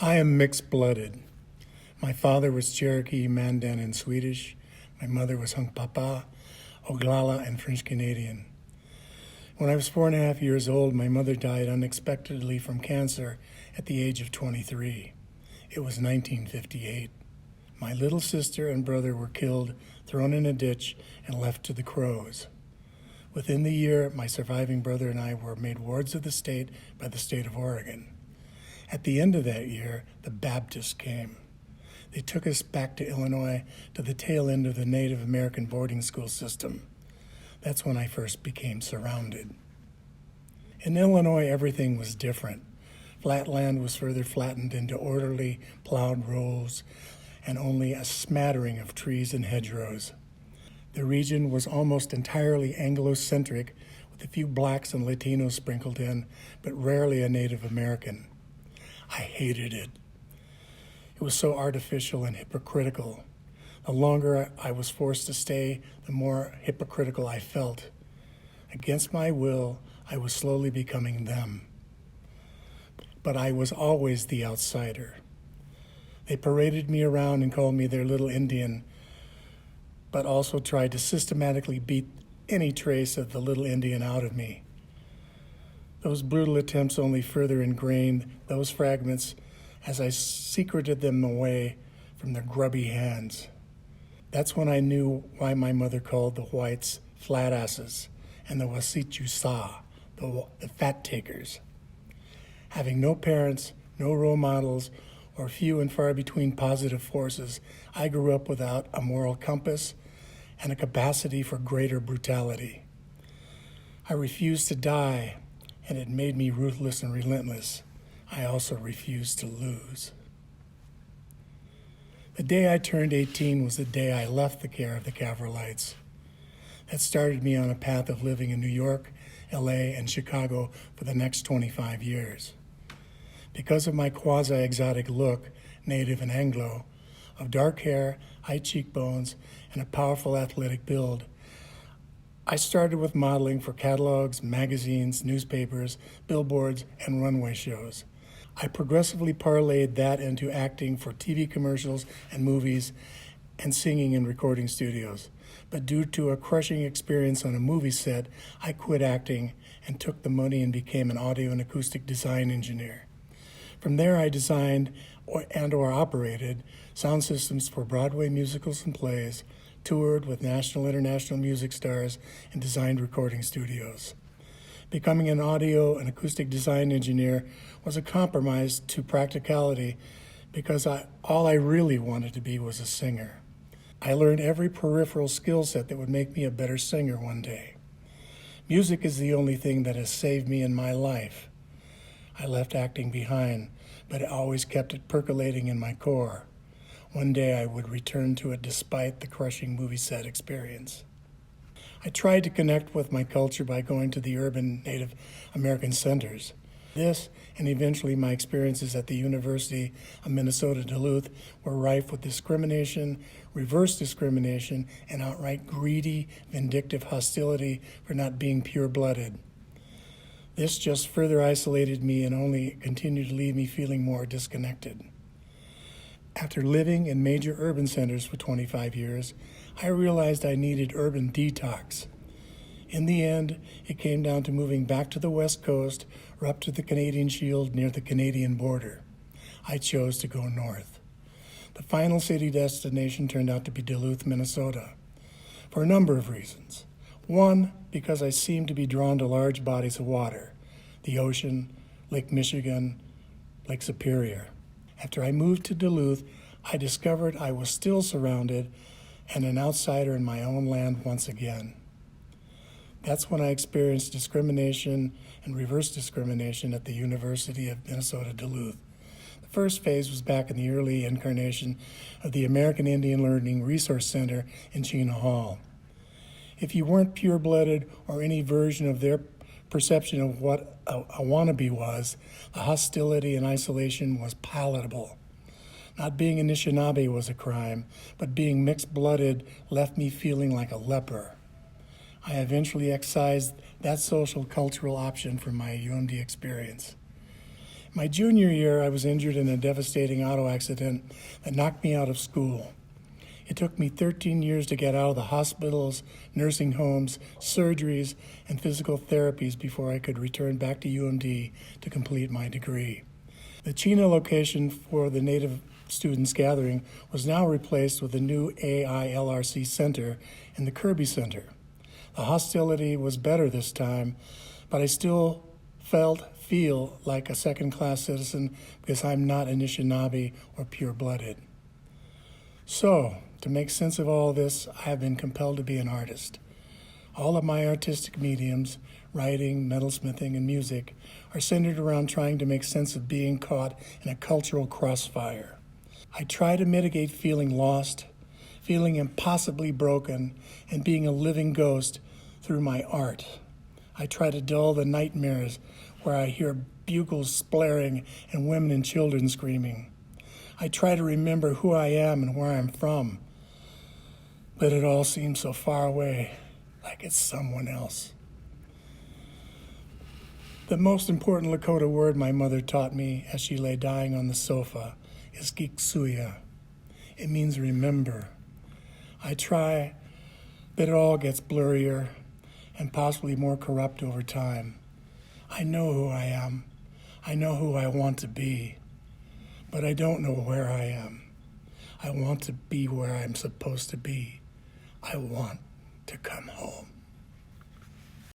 I am mixed-blooded. My father was Cherokee, Mandan, and Swedish. My mother was Hunkpapa, Oglala, and French Canadian. When I was 4.5 years old, my mother died unexpectedly from cancer at the age of 23. It was 1958. My little sister and brother were killed, thrown in a ditch, and left to the crows. Within the year, my surviving brother and I were made wards of the state by the state of Oregon. At the end of that year, the Baptists came. They took us back to Illinois to the tail end of the Native American boarding school system. That's when I first became surrounded. In Illinois, everything was different. Flat land was further flattened into orderly, plowed rows, and only a smattering of trees and hedgerows. The region was almost entirely Anglo-centric, with a few blacks and Latinos sprinkled in, but rarely a Native American. I hated it. It was so artificial and hypocritical. The longer I was forced to stay, the more hypocritical I felt. Against my will, I was slowly becoming them. But I was always the outsider. They paraded me around and called me their little Indian, but also tried to systematically beat any trace of the little Indian out of me. Those brutal attempts only further ingrained those fragments as I secreted them away from their grubby hands. That's when I knew why my mother called the whites flat asses and the Wasichusa, the fat takers. Having no parents, no role models, or few and far between positive forces, I grew up without a moral compass and a capacity for greater brutality. I refused to die, and it made me ruthless and relentless. I also refused to lose. The day I turned 18 was the day I left the care of the Cavrolites. That started me on a path of living in New York, LA, and Chicago for the next 25 years. Because of my quasi-exotic look, native and Anglo, of dark hair, high cheekbones, and a powerful athletic build, I started with modeling for catalogs, magazines, newspapers, billboards, and runway shows. I progressively parlayed that into acting for TV commercials and movies and singing in recording studios. But due to a crushing experience on a movie set, I quit acting and took the money and became an audio and acoustic design engineer. From there, I designed or operated sound systems for Broadway musicals and plays, toured with national and international music stars, and designed recording studios. Becoming an audio and acoustic design engineer was a compromise to practicality because all I really wanted to be was a singer. I learned every peripheral skill set that would make me a better singer one day. Music is the only thing that has saved me in my life. I left acting behind, but I always kept it percolating in my core. One day I would return to it despite the crushing movie set experience. I tried to connect with my culture by going to the urban Native American centers. This, and eventually my experiences at the University of Minnesota Duluth, were rife with discrimination, reverse discrimination, and outright greedy, vindictive hostility for not being pure-blooded. This just further isolated me and only continued to leave me feeling more disconnected. After living in major urban centers for 25 years, I realized I needed urban detox. In the end, it came down to moving back to the West Coast or up to the Canadian Shield near the Canadian border. I chose to go north. The final city destination turned out to be Duluth, Minnesota, for a number of reasons. One, because I seemed to be drawn to large bodies of water, the ocean, Lake Michigan, Lake Superior. After I moved to Duluth, I discovered I was still surrounded and an outsider in my own land once again. That's when I experienced discrimination and reverse discrimination at the University of Minnesota Duluth. The first phase was back in the early incarnation of the American Indian Learning Resource Center in Chino Hall. If you weren't pure-blooded or any version of their perception of what a wannabe was, the hostility and isolation was palatable. Not being Anishinaabe was a crime, but being mixed-blooded left me feeling like a leper. I eventually excised that social cultural option from my UMD experience. My junior year, I was injured in a devastating auto accident that knocked me out of school. It took me 13 years to get out of the hospitals, nursing homes, surgeries, and physical therapies before I could return back to UMD to complete my degree. The Chena location for the Native students gathering was now replaced with a new AILRC Center in the Kirby Center. The hostility was better this time, but I still feel like a second-class citizen because I'm not Anishinaabe or pure-blooded. So, to make sense of all this, I have been compelled to be an artist. All of my artistic mediums, writing, metalsmithing, and music, are centered around trying to make sense of being caught in a cultural crossfire. I try to mitigate feeling lost, feeling impossibly broken, and being a living ghost through my art. I try to dull the nightmares where I hear bugles blaring and women and children screaming. I try to remember who I am and where I'm from, but it all seems so far away, like it's someone else. The most important Lakota word my mother taught me as she lay dying on the sofa is Giksuya. It means remember. I try, but it all gets blurrier and possibly more corrupt over time. I know who I am. I know who I want to be, but I don't know where I am. I want to be where I'm supposed to be. I want to come home.